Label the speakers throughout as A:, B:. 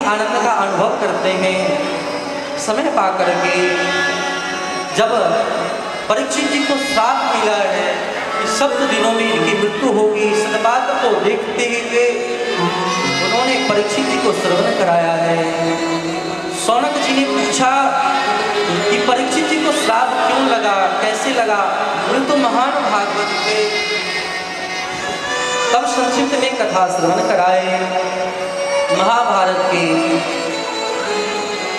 A: आनंद का अनुभव करते हैं। समय पा करके जब परीक्षित जी को श्राप मिला है कि 7 दिनों में इनकी मृत्यु होगी, इस बात को देखते हुए उन्होंने परीक्षित जी को श्रवण कराया है। शौनक जी ने पूछा कि परीक्षित जी को श्राप क्यों लगा, कैसे लगा, बोले तो महान भागवत थे। तब संक्षिप्त में कथा श्रवण कराए।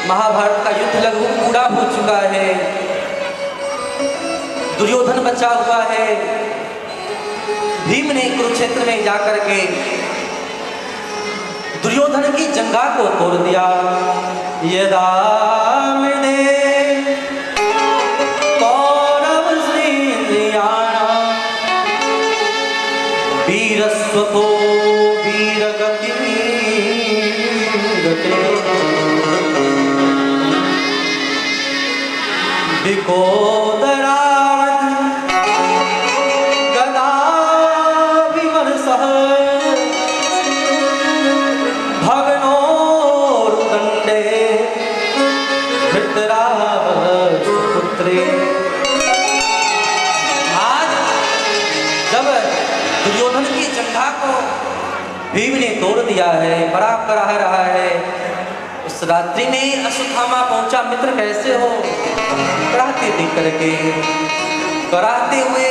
A: महाभारत का युद्ध लगभग पूरा हो चुका है। दुर्योधन बचा हुआ है। भीम ने कुरुक्षेत्र में जाकर के दुर्योधन की जंघा को तोड़ दिया। यदा वीरस्वतो वीरगति विकोदरावत गदा विमर्शः भगनोरुदण्डे धृतराष्ट्रपुत्रे। आज जब दुर्योधन की जंघा को भीम ने तोड़ दिया है, बड़ा कराह रहा है। उस रात्रि में अश्वत्थामा पहुंचा, मित्र कैसे हो, कराहते देख करके। कराहते हुए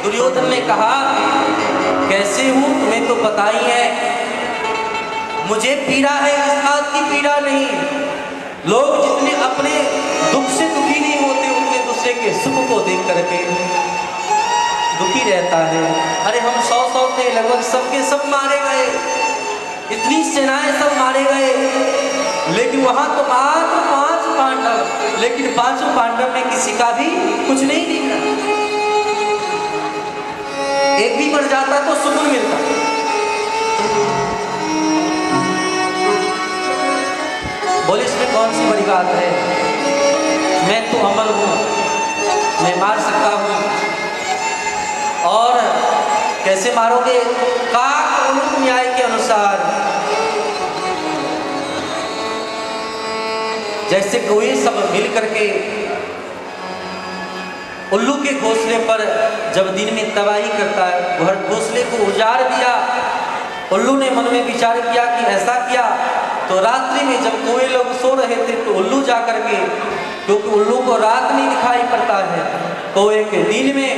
A: दुर्योधन ने कहा कैसे हूं, तुम्हें तो पता ही है मुझे पीड़ा है, इस बात की पीड़ा नहीं। लोग जितने अपने दुख से दुखी नहीं होते, उतने दूसरे के सुख को देख करके दुखी रहता है। अरे हम 100 थे, लगभग सबके सब मारे गए, इतनी सेनाएं सब मारे गए, लेकिन वहां तो मात्र 5 पांडव, लेकिन 5 पांडव में किसी का भी कुछ नहीं दिखा। एक भी मर जाता तो सुकून मिलता। बोले इसमें कौन सी बड़ी बात है, मैं तो अमर हूं, मैं मार सकता हूं। और कैसे मारोगे, काक न्याय के अनुसार। जैसे कोई सब मिल करके उल्लू के घोंसले पर जब दिन में तबाही करता है, वह घोंसले को उजाड़ दिया। उल्लू ने मन में विचार किया कि ऐसा किया तो रात्रि में जब कोई लोग सो रहे थे तो उल्लू जा करके, क्योंकि उल्लू को रात नहीं दिखाई पड़ता है, कोए के दिन में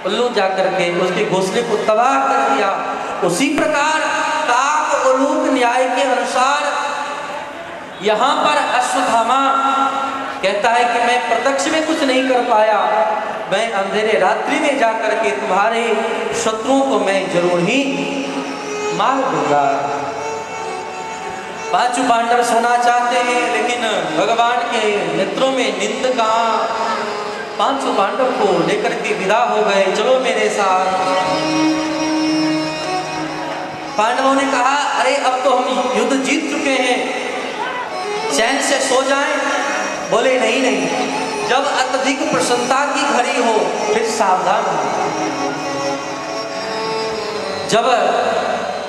A: उल्लू जाकर के उसके घोंसले को तबाह कर दिया। उसी प्रकार काक उलूक न्याय के अनुसार यहाँ पर अश्वत्थामा कहता है कि मैं प्रत्यक्ष में कुछ नहीं कर पाया, मैं अंधेरे रात्रि में जाकर के तुम्हारे शत्रुओं को मैं जरूर ही मार दूंगा। 5 पांडव सोना चाहते हैं, लेकिन भगवान के नेत्रों में नींद कहाँ। 5 पांडव को लेकर के विदा हो गए, चलो मेरे साथ। पांडवों ने कहा अरे अब तो हम युद्ध जीत चुके हैं, चैन से सो जाएं। बोले नहीं नहीं, जब अत्यधिक प्रसन्नता की घड़ी हो फिर सावधान हो। जब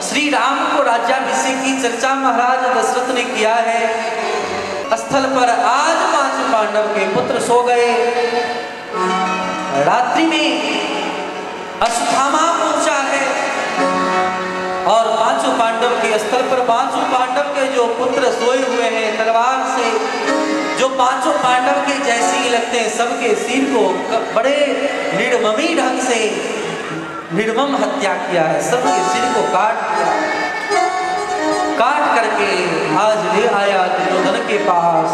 A: श्री राम को राज्याभिषेक की चर्चा महाराज दशरथ ने किया है, स्थल पर आज 5 पांडव के पुत्र सो गए। रात्रि में अश्वत्थामा पहुंचा है और 5 पांडव के स्थल पर 5 पांडव के जो पुत्र सोए हुए हैं, तलवार से जो 5 पांडव के जैसे ही लगते हैं, सबके सिर को बड़े निर्ममी ढंग से निर्मम हत्या किया है, सबके सिर को काट दिया। काट करके आज ले आया दुर्योधन के पास।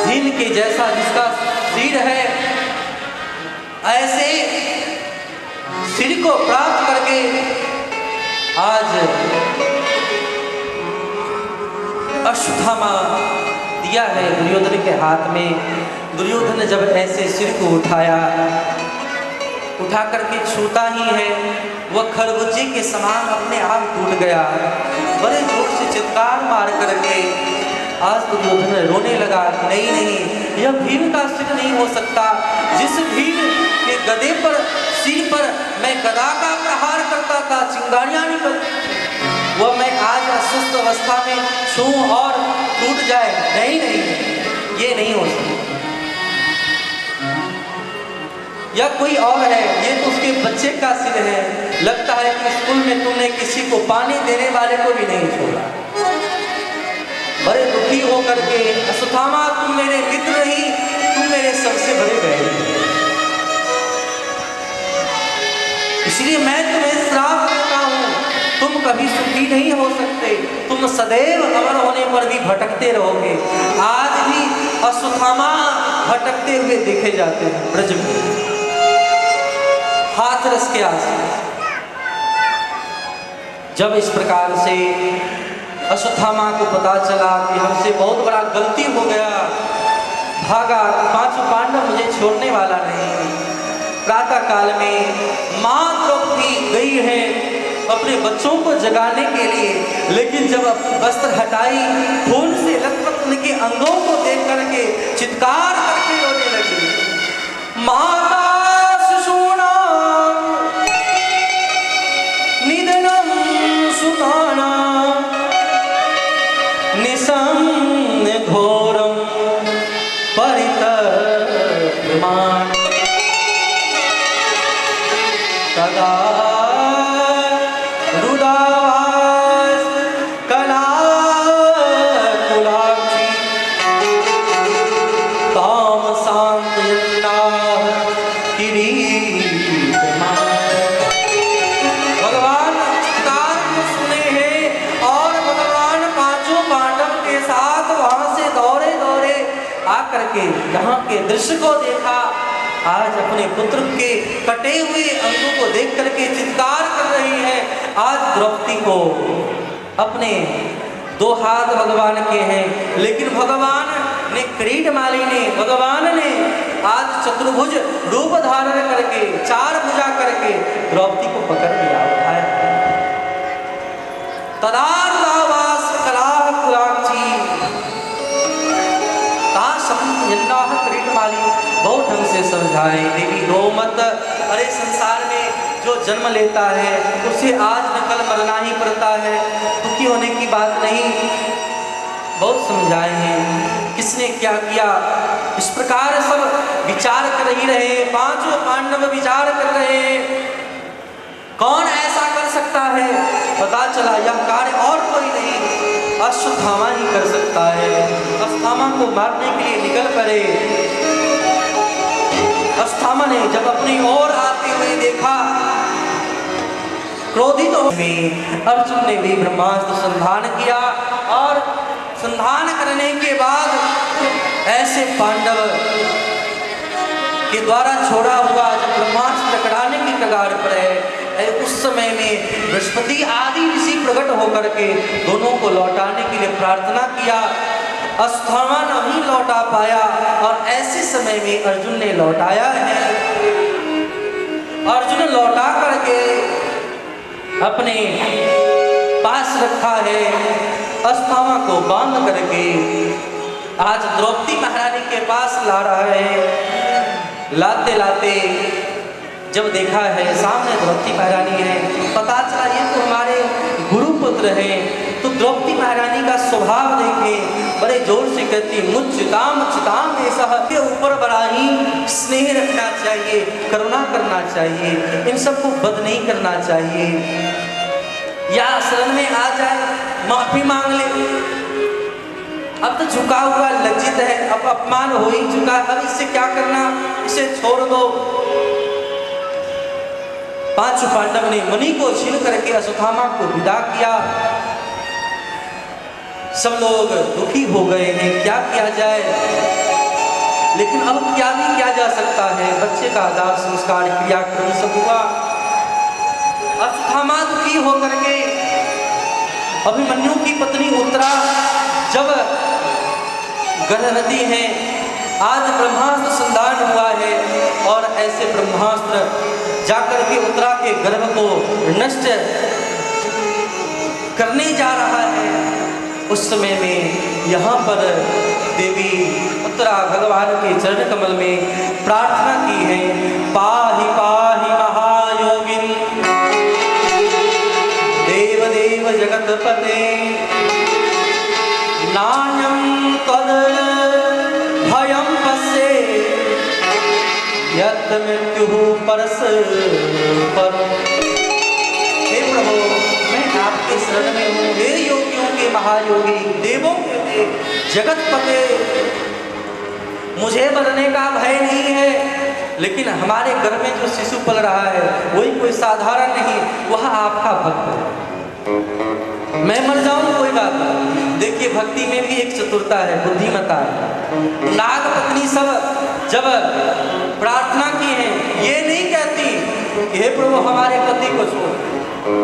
A: भीम के जैसा जिसका सिर है, ऐसे सिर को प्राप्त करके आज अश्वत्थामा दिया है दुर्योधन के हाथ में। दुर्योधन ने जब ऐसे सिर को उठा करके छूता ही है, वह खरबूजे के समान अपने आप टूट गया। बड़े जोर से चित्कार मार करके आज दुर्योधन रोने लगा कि नहीं नहीं, यह भीम का सिर नहीं हो सकता। जिस भीम के गदे पर, सिर पर मैं गदा का प्रहार करता था, चिंगारियां निकलती, वह मैं आज अस्वस्थ अवस्था में छूं और टूट जाए, नहीं नहीं, ये नहीं हो सकता। या कोई और है, ये तो उसके बच्चे का सिर है, लगता है कि स्कूल में तुमने किसी को पानी देने वाले को भी नहीं छोड़ा। बड़े दुखी होकर के अश्वत्थामा, तुम मेरे मित्र नहीं, तुम मेरे सबसे बड़े बैरी। इसलिए मैं तुम्हें श्राप देता हूं, तुम कभी सुखी नहीं हो सकते, तुम सदैव अमर होने पर भी भटकते रहोगे। आज भी अश्वत्थामा भटकते हुए देखे जाते हैं ब्रज में, हाथरस के आसपास। जब इस प्रकार से अश्वत्थामा को पता चला कि हमसे बहुत बड़ा गलती हो गया, भागा, पांचों पांडव मुझे छोड़ने वाला नहीं। प्रातः काल में मां द्रौपदी गई है अपने बच्चों को जगाने के लिए, लेकिन जब वस्त्र हटाई, खून से लथपथ उनके अंगों को देख करके चित्कार करके रोने लगी। माता शिशूनां निधनं सुतानां निशम्य घोरं परितप्यमानं तदा रुदास कलाकुलाक्षी ताम सान्त्वयन्नाः किरीटमानः। भगवान चित्कार को सुने हैं और भगवान पांचों पांडव के साथ वहां से दौड़े दौड़े आकर के यहाँ के दृश्य को देखा। आज अपने पुत्र के कटे हुए अंगों को देख करके चित्कार कर रही है। आज द्रौपदी को अपने दो हाथ भगवान के हैं, लेकिन भगवान ने किरीटमाली ने, भगवान ने आज चतुर्भुज रूप धारण करके, चार भुजा करके द्रौपदी को पकड़ लिया, उठाया। तदारुदावास कलाकुलाक्षी किरीटमाली बहुत ढंग से समझाए। देवी रो मत, अरे संसार में जो जन्म लेता है उसे आज न कल मरना ही पड़ता है, दुखी होने की बात नहीं। बहुत समझाए हैं किसने क्या किया। इस प्रकार सब विचार कर ही रहे, पांचों पांडव विचार कर रहे हैं कौन ऐसा कर सकता है। पता चला यह कार्य और कोई नहीं, अश्वत्थामा ही कर सकता है। अश्वत्थामा को मारने के लिए निकल पड़े। अश्वत्थामा ने जब अपनी ओर आते हुए देखा, क्रोधित हो गए। अर्जुन ने भी ब्रह्मास्त्र संधान किया और संधान करने के बाद ऐसे पांडव के द्वारा छोड़ा हुआ जब ब्रह्मास्त्र टकराने की कगार पर है, उस समय में बृहस्पति आदि ऋषि प्रकट होकर के दोनों को लौटाने के लिए प्रार्थना किया। अश्वत्थामा नहीं लौटा पाया और ऐसे समय में अर्जुन ने लौटाया है। अर्जुन लौटा करके अपने पास रखा है, अश्वत्थामा को बांध करके आज द्रौपदी महारानी के पास ला रहा है। लाते लाते जब देखा है सामने द्रौपदी महारानी है, पता चला ये तो हमारे गुरुपुत्र हैं। तो द्रौपदी महारानी का स्वभाव देखे, बड़े जोर से कहती मुच्युताम चिताम ऐसा के ऊपर बड़ा ही स्नेह रखना चाहिए, करुणा करना चाहिए, इन सबको बद नहीं करना चाहिए। या शरण में आ जाए, माफी मांग ले। अब तो झुका हुआ लज्जित है, अब अपमान हो ही चुका, अब इससे क्या करना, इसे छोड़ दो। पांचों पांडव ने मणि को छीन करके अश्वत्थामा को विदा किया। सब लोग दुखी हो गए हैं, क्या किया जाए, लेकिन अब क्या भी किया जा सकता है। बच्चे का आदार संस्कार क्रियाक्रम सब हुआ। अश्वत्थामा दुखी होकर के अभिमन्यु की पत्नी उत्तरा जब गर्भवती है, आज ब्रह्मास्त्र संधान हुआ है और ऐसे ब्रह्मास्त्र जाकर के उत्तरा के गर्भ को नष्ट करने जा रहा है। उस समय में यहाँ पर देवी उत्तरा भगवान के चरण कमल में प्रार्थना की है, पाहि पाहि महायोगिन देव देव जगत जगतपते नान्यं तद भयं पश्ये यत् मृत्युः परस्पर। हे प्रभु, मैं आपके शरण में हूँ। हे योगियों के महायोगी, देवों के देव, जगतपते, मुझे मरने का भय नहीं है, लेकिन हमारे घर में जो शिशु पल रहा है वही कोई साधारण नहीं, वह आपका भक्त है। मैं मर जाऊं कोई बात नहीं। देखिए, भक्ति में भी एक चतुरता है, बुद्धिमता है। नाग पत्नी सब जब प्रार्थना की है, ये नहीं कहती कि हे प्रभु हमारे पति को छोड़।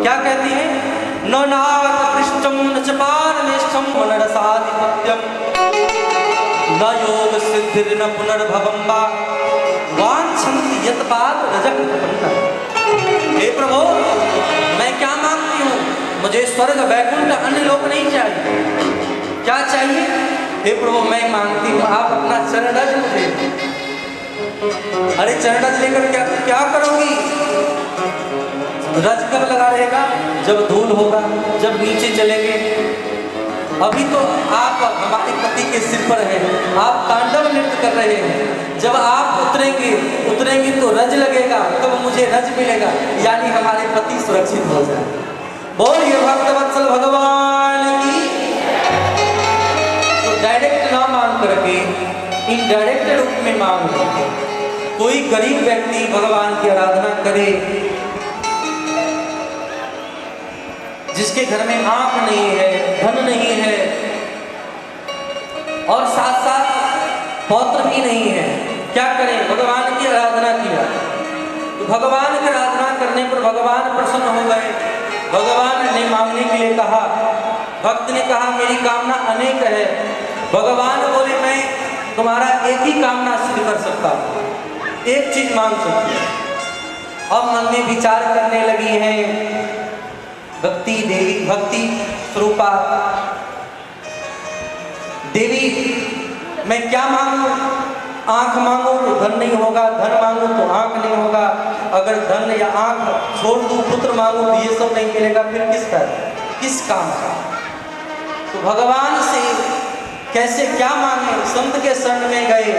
A: क्या कहती है? न नाग पृष्ठम न चपारमेष्ठम न रसाधिपत्यम न योग सिद्धिर न पुनर्भवम वा वांछन्ति यत् पाद रजक प्रपन्नः। हे प्रभु, मैं क्या मांगती हूँ? मुझे स्वर्ग वैकुंठ अन्य लोक नहीं चाहिए। क्या चाहिए? हे प्रभु, मैं मांगती हूँ आप अपना चरणरज मुझे। अरे चरणरज लेकर क्या करोगी? रज कब लगा रहेगा? जब धूल होगा, जब नीचे चलेंगे। अभी तो आप हमारे पति के सिर पर हैं, आप तांडव नृत्य कर रहे हैं। जब आप उतरेंगे तो रज लगेगा, तब मुझे रज मिलेगा, यानी हमारे पति सुरक्षित हो जाए। बोलिए भक्तवत्सल भगवान की। तो डायरेक्ट ना मांग करके इनडायरेक्ट रूप में मांग करके कोई गरीब व्यक्ति भगवान की आराधना करे, जिसके घर में आंख नहीं है, धन नहीं है और साथ साथ पौत्र भी नहीं है, क्या करें? भगवान की आराधना किया तो भगवान की आराधना करने पर भगवान प्रसन्न हो गए। भगवान ने मांगने के लिए कहा। भक्त ने कहा मेरी कामना अनेक है। भगवान बोले मैं तुम्हारा एक ही कामना सिद्ध कर सकता हूँ, एक चीज मांग सकती हूँ। अब मन में विचार करने लगी हैं भक्ति देवी, भक्ति स्वरूपा देवी, मैं क्या मांगू? आंख मांगू तो धन नहीं होगा, धन मांगू तो आंख नहीं होगा। अगर धन या आंख छोड़ दूं, पुत्र मांगू तो ये सब नहीं मिलेगा, फिर किस काम का? तो भगवान से कैसे क्या मांगे? संत के शरण में गए,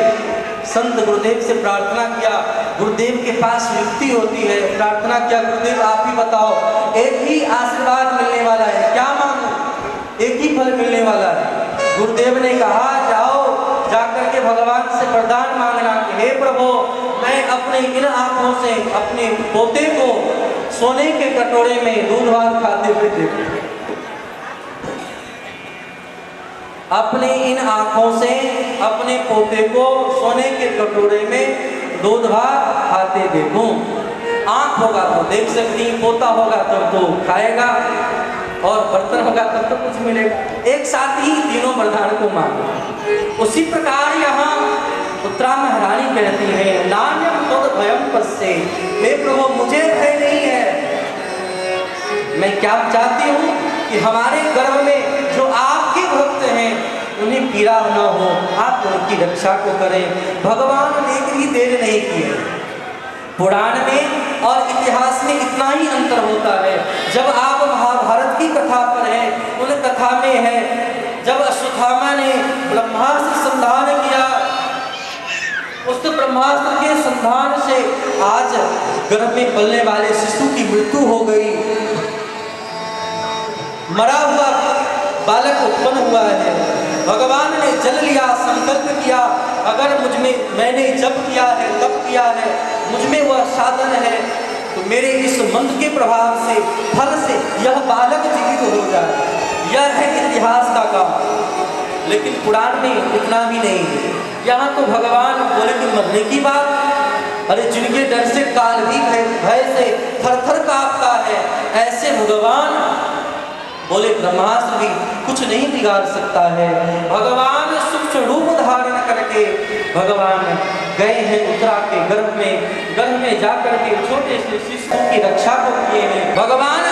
A: संत गुरुदेव से प्रार्थना किया। गुरुदेव के पास युक्ति होती है। प्रार्थना किया, गुरुदेव आप ही बताओ, एक ही आशीर्वाद मिलने वाला है, क्या मांगू? एक ही फल मिलने वाला है। गुरुदेव ने कहा जाओ, जाकर के भगवान से वरदान मांगना कि हे प्रभु, मैं अपने इन आंखों से अपने पोते को सोने के कटोरे में दूध भात खाते हुए देखूं। अपने इन आंखों से अपने पोते को सोने के कटोरे में दूध भात खाते देखूं। आंख होगा तो देख सकती, पोता होगा तब तो खाएगा, और बर्तन होगा तब तो कुछ मिलेगा। एक साथ ही तीनों वरदान को मांगो। उसी प्रकार यहाँ उत्तरा महारानी कहती है नान्यं तद भयं पश्ये। हे प्रभु, मुझे भय नहीं है। मैं क्या चाहती हूँ कि हमारे गर्भ में जो आपके भक्त हैं उन्हें पीड़ा न हो, आप उनकी रक्षा को करें। भगवान ने भी देर नहीं की है। पुराण में और इतिहास में इतना ही अंतर होता है। जब आप महाभारत की कथा पर हैं, उन कथा में है जब अश्वत्थामा ने ब्रह्मास्त्र संधान किया, उस ब्रह्मास्त्र के संधान से आज गर्भ में पलने वाले शिशु की मृत्यु हो गई। मरा हुआ बालक उत्पन्न हुआ है। भगवान ने जल लिया, संकल्प किया, अगर मुझ में मैंने जप किया है, तप किया है, मुझ में वह साधन है, तो मेरे इस मंत्र के प्रभाव से, फल से यह बालक जीवित हो जाए। यह है इतिहास का काम। लेकिन पुराण में इतना भी नहीं है। यहाँ तो भगवान बोले कि मरने की बात, अरे जिनके डर से काल भी भय से थर-थर कांपता है, ऐसे भगवान बोले ब्रह्मास्त्र भी कुछ नहीं बिगाड़ सकता है। भगवान सूक्ष्म रूप धारण करके भगवान गए हैं उत्तरा के गर्भ में जाकर के छोटे से शिशुओं की रक्षा को किए हैं। भगवान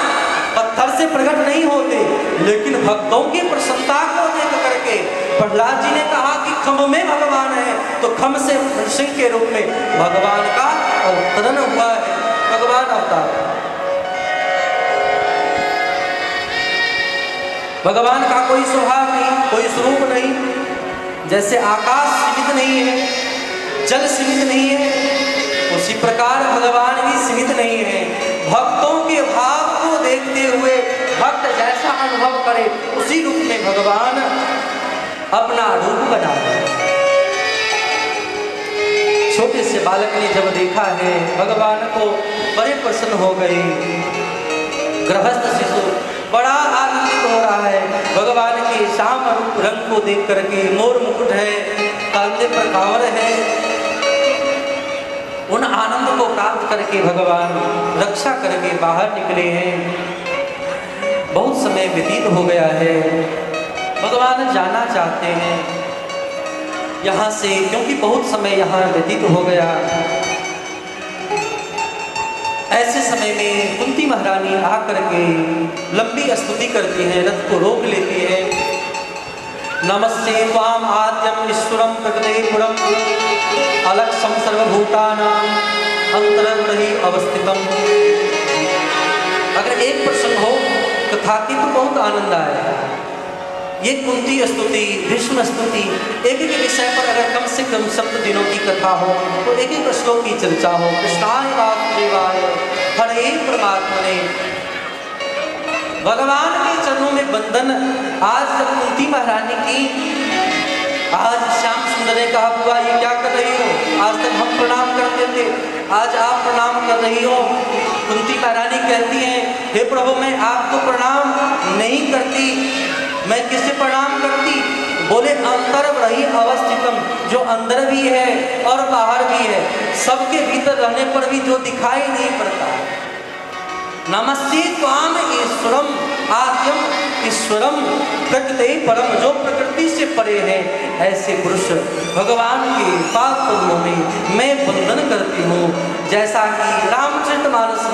A: पत्थर से प्रकट नहीं होते, लेकिन भक्तों की प्रसन्नता को देख करके प्रहलाद जी ने कहा कि खम्भ में भगवान है, तो खम्भ से सिंह के रूप में भगवान का अवतरण हुआ है। भगवान अवतार भगवान का कोई स्वभाव नहीं, कोई स्वरूप नहीं। जैसे आकाश सीमित नहीं है, जल सीमित नहीं है, उसी प्रकार भगवान भी सीमित नहीं है। भक्तों के भाव को देखते हुए भक्त जैसा अनुभव करे उसी रूप में भगवान अपना रूप बना दे। छोटे से बालक ने जब देखा है भगवान को बड़े प्रसन्न हो गए। गृहस्थ शिशु बड़ा आनंदित हो रहा है भगवान के श्याम रूप रंग को देख करके। मोर मुकुट है, कांधे पर कांवर है। उन आनंद को प्राप्त करके भगवान रक्षा करके बाहर निकले हैं। बहुत समय व्यतीत हो गया है, भगवान जाना चाहते हैं यहाँ से, क्योंकि बहुत समय यहाँ व्यतीत हो गया। ऐसे समय में कुंती महारानी आकर के लंबी स्तुति करती है, रथ को रोक लेती है। नमस्ते त्वाम आद्यम ईश्वरम प्रकृतिपुरम अलक्षम सर्वभूतानां अंतर्गृही अवस्थितम। अगर एक प्रसंग हो कथा की तो बहुत आनंद आए। ये कुंती स्तुति, भीष्म स्तुति, एक एक विषय पर अगर कम से कम 7 दिनों की कथा हो तो एक एक श्लोक की चर्चा हो। कृष्णाय वासुदेवाय हरे परमात्मने। भगवान के चरणों में बंधन आज जब कुंती महारानी की, आज श्याम सुंदर ने कहा बुआ ये क्या कर रही हो, आज तक हम प्रणाम करते थे, आज आप प्रणाम कर रही हो। कुंती महारानी कहती हैं हे प्रभु मैं आपको प्रणाम नहीं करती, मैं किसे प्रणाम करती? बोले अंतर्बहि अवस्थितम, जो अंदर भी है और बाहर भी है, सबके भीतर रहने पर भी जो दिखाई नहीं पड़ता। नमस्ते त्वाम ईश्वरम आद्यम ईश्वरम प्रकृति परम, जो प्रकृति से परे है ऐसे पुरुष भगवान के पाद पद्मों में मैं वंदन करती हूँ। जैसा कि रामचरितमानस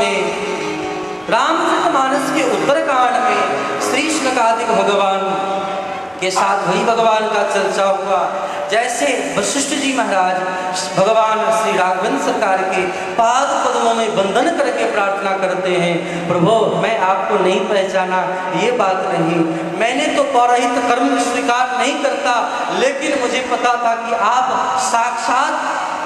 A: के उत्तरकांड में श्री शुकादिक भगवान के साथ वही भगवान का चर्चा हुआ। जैसे वशिष्ठ जी महाराज भगवान श्री राघवेंद्र सरकार के पाद पद्मों में वंदन करके प्रार्थना करते हैं, प्रभु मैं आपको नहीं पहचाना, ये बात नहीं, मैंने तो पौरोहित कर्म स्वीकार नहीं करता, लेकिन मुझे पता था कि आप साक्षात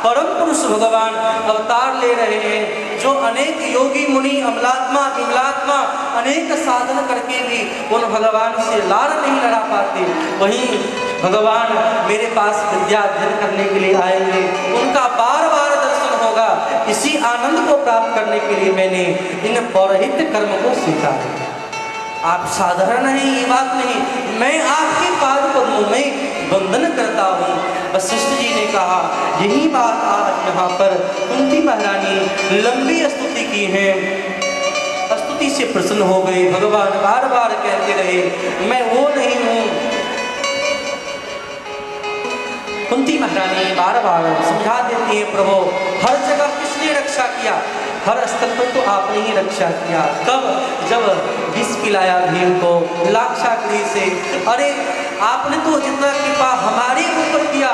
A: परम पुरुष भगवान अवतार ले रहे हैं, जो अनेक योगी मुनि अमलात्मा विमलात्मा अनेक साधन करके भी उन भगवान से लार नहीं लड़ा पाते, वहीं भगवान मेरे पास विद्या अध्ययन करने के लिए आएंगे, उनका बार बार दर्शन होगा। इसी आनंद को प्राप्त करने के लिए मैंने इन पौरोहित कर्म को सीखा है। आप साधारण हैं ये बात नहीं, मैं आपके पाद पद्मों में वंदन करता हूँ। वशिष्ठ जी ने कहा यही बात आज यहाँ पर कुंती महारानी लंबी स्तुति की है, स्तुति से प्रसन्न हो गई। भगवान बार बार कहते रहे मैं वो नहीं हूँ। कुंती महारानी बार बार समझा देती है प्रभु हर जगह किसने रक्षा किया, हर स्तर पर तो आपने ही रक्षा किया। कब? जब विष पिलाया भीम को लाक्षागृह से। अरे आपने तो जितना कृपा हमारे ऊपर किया